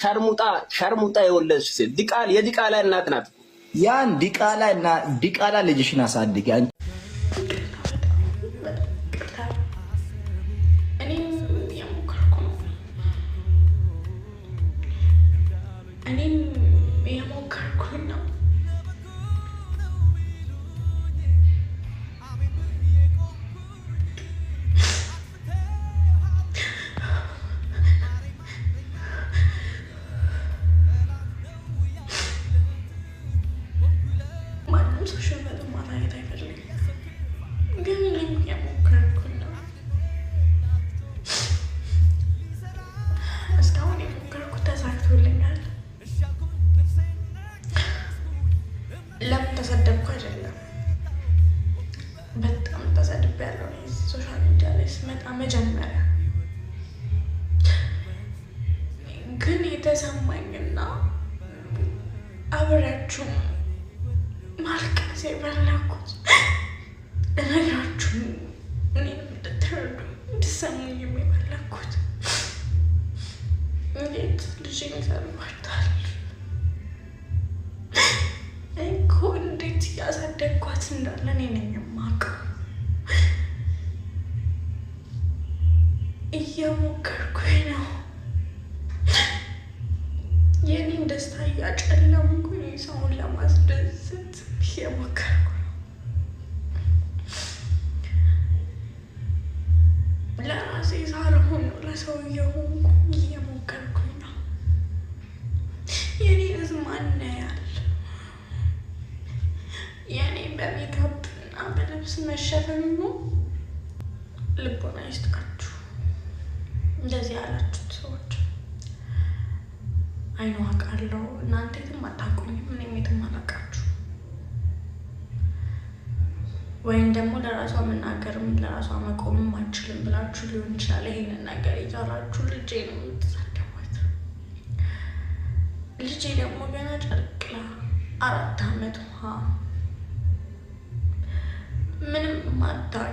ሸርሙጣ የወለደች ሴት የዲቃላ እናት ናት። ያን ዲቃላ ልጅሽን አሳድጊ። ለምን ተሰደብኩ አይደለም፣ በጣም ተሰድቤያለሁ። ሶሻል ሚዲያ ላይ ስመጣ መጀመሪያ ግን የተሰማኝና አብሬያችሁ ማልቀስ የፈለኩት እነግራችሁ እኔንም እንድትረዱ እንድትሰሙኝ የፈለኩት እንዴት ልጄን ይሰድባታል እኮ እንዴት ያሳደግኳት እንዳለ እኔ ነኝ የማውቀው። እየሞከርኩኝ ነው የኔን ደስታ እያጨለምኩኝ ሰውን ለማስደሰት እየሞከርኩ ነው። ለራሴ ሳልሆን ነው ለሰው እየሆንኩኝ እየሞከርኩኝ ነው። የኔንስ ማን ያያል? የኔ በሜካፕ እና በልብስ መሸፈን ነው። ልቦና ይስጣችሁ እንደዚህ ያላችሁት ሰዎች። አይኑ አውቃለሁ እናንተ የትም አታውቁኝም፣ እኔም የትም አላውቃችሁ። ወይም ደግሞ ለራሷ መናገርም ለራሷ መቆምም አችልም ብላችሁ ሊሆን ይችላል ይሄንን ነገር ይዛላችሁ ልጄ ነው የምትሳደቧት። ልጄ ደግሞ ገና ጨርቅላ 4 ዓመት ምንም ማታይ